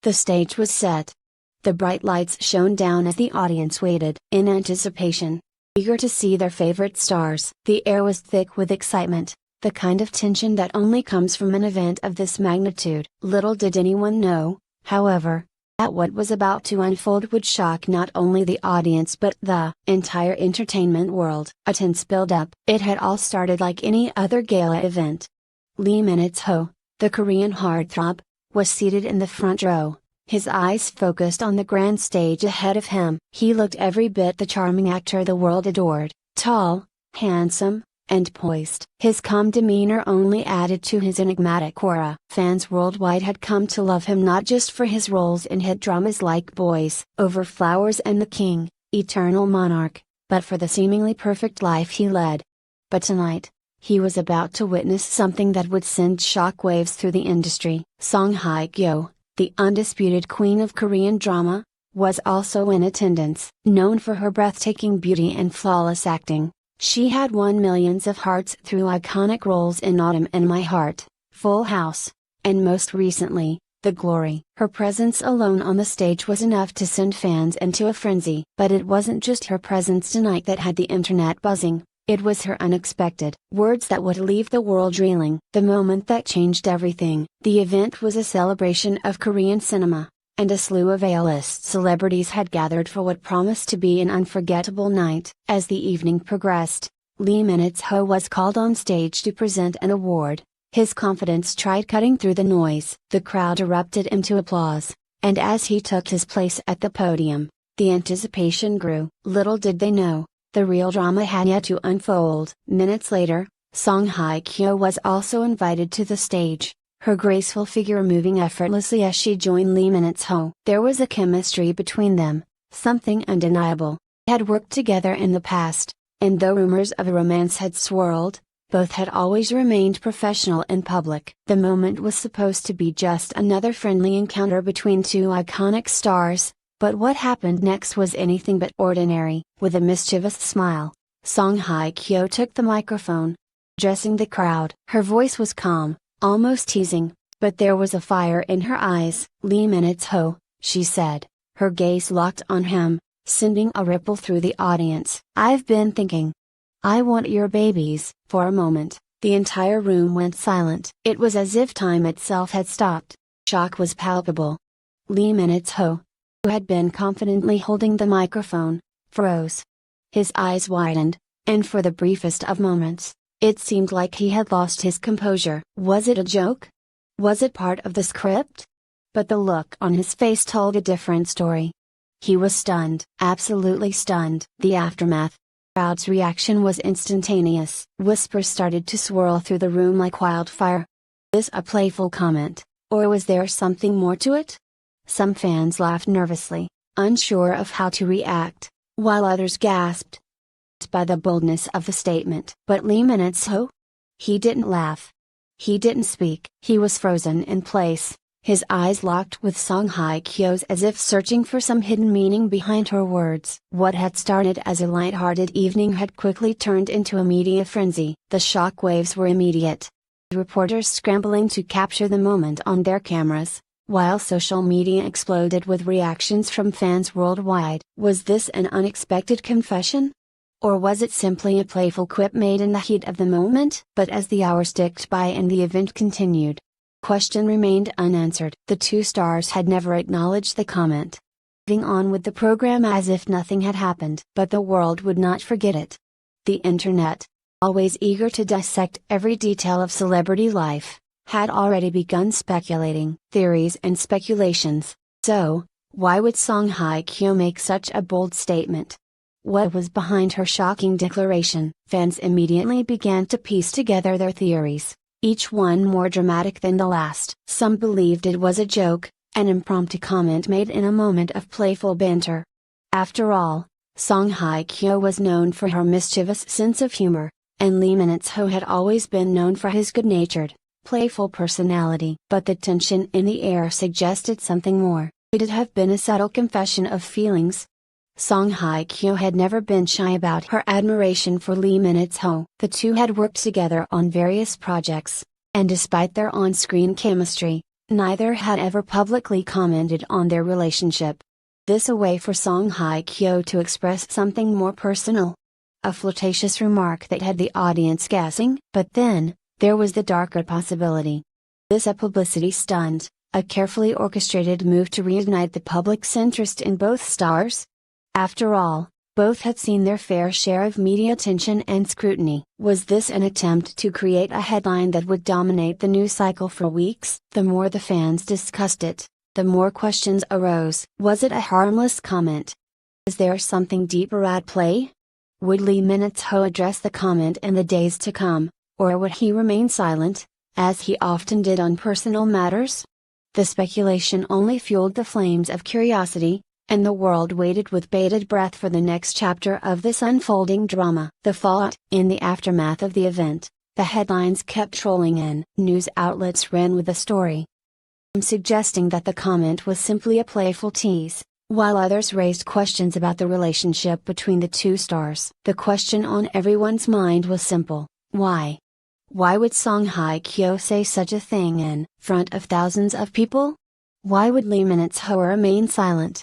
The stage was set. The bright lights shone down as the audience waited in anticipation, eager to see their favorite stars. The air was thick with excitement, the kind of tension that only comes from an event of this magnitude. Little did anyone know, however, that what was about to unfold would shock not only the audience but the entire entertainment world. A tense build-up. It had all started like any other gala event. Lee Min-ho, the Korean heartthrob, was seated in the front row, his eyes focused on the grand stage ahead of him. He looked every bit the charming actor the world adored, tall, handsome, and poised. His calm demeanor only added to his enigmatic aura. Fans worldwide had come to love him not just for his roles in hit dramas like Boys Over Flowers and The King, Eternal Monarch, but for the seemingly perfect life he led. But tonight, he was about to witness something that would send shockwaves through the industry. Hye Kyo, the undisputed queen of Korean drama, was also in attendance. Known for her breathtaking beauty and flawless acting, she had won millions of hearts through iconic roles in Autumn in My Heart, Full House, and most recently, The Glory. Her presence alone on the stage was enough to send fans into a frenzy. But it wasn't just her presence tonight that had the internet buzzing, it was her unexpected words that would leave the world reeling. The moment that changed everything. The event was a celebration of Korean cinema, and a slew of A-list celebrities had gathered for what promised to be an unforgettable night. As the evening progressed, Lee Min-ho was called on stage to present an award. His confidence tried cutting through the noise. The crowd erupted into applause, and as he took his place at the podium, the anticipation grew. Little did they know, the real drama had yet to unfold. Minutes later, Hye Kyo was also invited to the stage, her graceful figure moving effortlessly as she joined Lee Min-ho. There was a chemistry between them, something undeniable. They had worked together in the past, and though rumors of a romance had swirled, both had always remained professional in public. The moment was supposed to be just another friendly encounter between two iconic stars, but what happened next was anything but ordinary. With a mischievous smile, Hye Kyo took the microphone, addressing the crowd. Her voice was calm, almost teasing, but there was a fire in her eyes. Lee Min-ho, she said, her gaze locked on him, sending a ripple through the audience. I've been thinking. I want your babies. For a moment, the entire room went silent. It was as if time itself had stopped. Shock was palpable. Lee Min-ho, who had been confidently holding the microphone, froze. His eyes widened, and for the briefest of moments, it seemed like he had lost his composure. Was it a joke? Was it part of the script? But the look on his face told a different story. He was stunned, absolutely stunned. The aftermath. The crowd's reaction was instantaneous. Whispers started to swirl through the room like wildfire. Is a playful comment, or was there something more to it? Some fans laughed nervously, unsure of how to react, while others gasped by the boldness of the statement. But Lee Min-ho? He didn't laugh. He didn't speak. He was frozen in place, his eyes locked with Hye Kyo's as if searching for some hidden meaning behind her words. What had started as a light-hearted evening had quickly turned into a media frenzy. The shock waves were immediate. Reporters scrambling to capture the moment on their cameras, while social media exploded with reactions from fans worldwide. Was this an unexpected confession? Or was it simply a playful quip made in the heat of the moment? But as the hours ticked by and the event continued, question remained unanswered. The two stars had never acknowledged the comment, moving on with the program as if nothing had happened. But the world would not forget it. The internet, always eager to dissect every detail of celebrity life, had already begun speculating. Theories and speculations. So, why would Hye Kyo make such a bold statement? What was behind her shocking declaration? Fans immediately began to piece together their theories, each one more dramatic than the last. Some believed it was a joke, an impromptu comment made in a moment of playful banter. After all, Hye Kyo was known for her mischievous sense of humor, and Lee Min-ho had always been known for his good-natured, playful personality. But the tension in the air suggested something more. Could it have been a subtle confession of feelings? Hye Kyo had never been shy about her admiration for Lee Min-ho. The two had worked together on various projects, and despite their on-screen chemistry, Neither had ever publicly commented on their relationship. This a way for Song Hye Kyo to express something more personal? A flirtatious remark that had the audience guessing, but then, there was the darker possibility. This a publicity stunt, a carefully orchestrated move to reignite the public's interest in both stars? After all, both had seen their fair share of media attention and scrutiny. Was this an attempt to create a headline that would dominate the news cycle for weeks? The more the fans discussed it, the more questions arose. Was it a harmless comment? Is there something deeper at play? Would Lee Min-ho address the comment in the days to come, or would he remain silent, as he often did on personal matters? The speculation only fueled the flames of curiosity, and the world waited with bated breath for the next chapter of this unfolding drama. The fallout. In the aftermath of the event, the headlines kept rolling in. News outlets ran with the story, suggesting that the comment was simply a playful tease, while others raised questions about the relationship between the two stars. The question on everyone's mind was simple: why? Why would Song Hye Kyo say such a thing in front of thousands of people? Why would Lee Min-ho remain silent?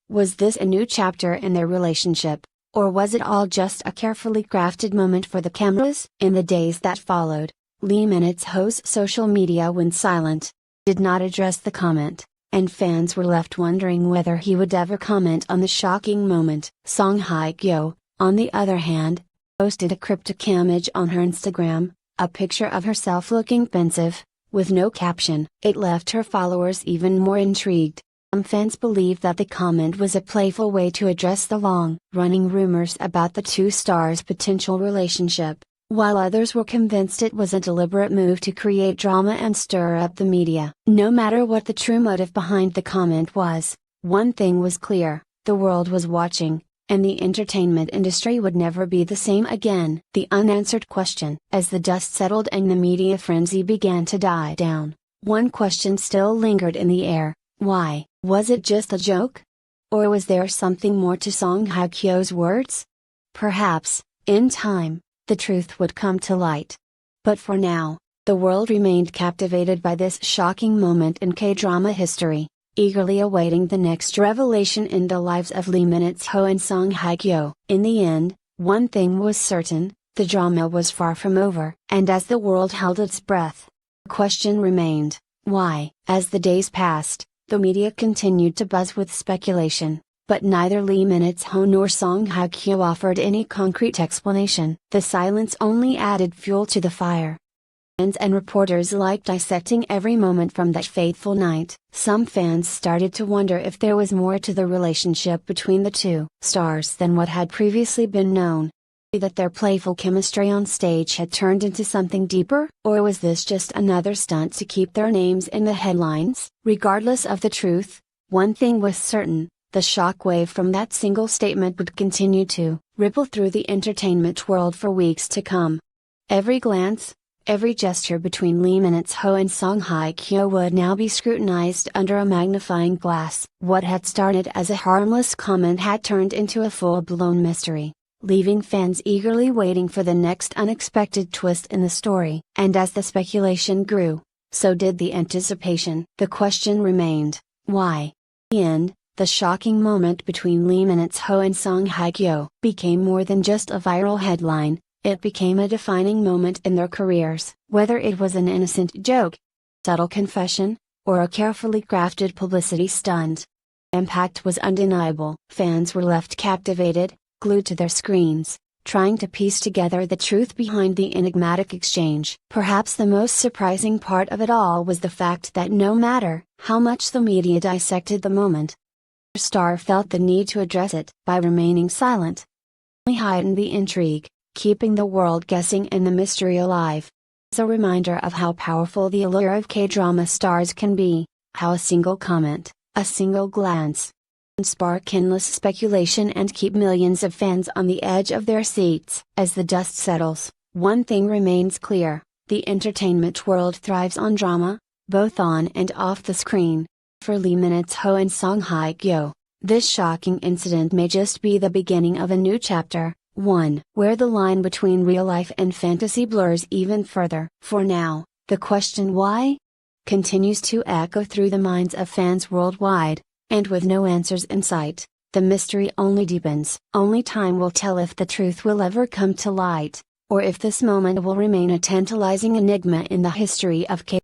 Was this a new chapter in their relationship, or was it all just a carefully crafted moment for the cameras? In the days that followed, Lee Min-ho's social media went silent, did not address the comment, and fans were left wondering whether he would ever comment on the shocking moment. Song Hye Kyo, on the other hand, posted a cryptic image on her Instagram, a picture of herself looking pensive, with no caption. It left her followers even more intrigued. Some fans believed that the comment was a playful way to address the long-running rumors about the two stars' potential relationship, while others were convinced it was a deliberate move to create drama and stir up the media. No matter what the true motive behind the comment was, one thing was clear: the world was watching, and the entertainment industry would never be the same again. The unanswered question. As the dust settled and the media frenzy began to die down, one question still lingered in the air: why? Was it just a joke? Or was there something more to Song Hye Kyo's words? Perhaps, in time, the truth would come to light. But for now, the world remained captivated by this shocking moment in K-drama history, eagerly awaiting the next revelation in the lives of Lee Min-ho and Song Hye Kyo. In the end, one thing was certain: the drama was far from over. And as the world held its breath, the question remained: why? As the days passed, the media continued to buzz with speculation, but neither Lee Min-ho nor Song Hye Kyo offered any concrete explanation. The silence only added fuel to the fire. Fans and reporters alike dissecting every moment from that fateful night. Some fans started to wonder if there was more to the relationship between the two stars than what had previously been known. That their playful chemistry on stage had turned into something deeper? Or was this just another stunt to keep their names in the headlines? Regardless of the truth, one thing was certain: the shockwave from that single statement would continue to ripple through the entertainment world for weeks to come. Every glance, every gesture between Lee Min-ho and Song Hye Kyo would now be scrutinized under a magnifying glass. What had started as a harmless comment had turned into a full-blown mystery, leaving fans eagerly waiting for the next unexpected twist in the story. And as the speculation grew, so did the anticipation. The question remained: why? In the end, the shocking moment between Lee Min-ho and Song Hye Kyo became more than just a viral headline. It became a defining moment in their careers. Whether it was an innocent joke, subtle confession, or a carefully crafted publicity stunt, the impact was undeniable. Fans were left captivated, glued to their screens, trying to piece together the truth behind the enigmatic exchange. Perhaps the most surprising part of it all was the fact that no matter how much the media dissected the moment, the star felt the need to address it. By remaining silent, he heightened the intrigue, keeping the world guessing and the mystery alive. It's a reminder of how powerful the allure of K-drama stars can be, how a single comment, a single glance, can spark endless speculation and keep millions of fans on the edge of their seats. As the dust settles, one thing remains clear: the entertainment world thrives on drama, both on and off the screen. For Lee Min-ho and Song Hye Kyo, this shocking incident may just be the beginning of a new chapter, one where the line between real life and fantasy blurs even further. For now, the question why continues to echo through the minds of fans worldwide, and with no answers in sight, the mystery only deepens. Only time will tell if the truth will ever come to light, or if this moment will remain a tantalizing enigma in the history of K.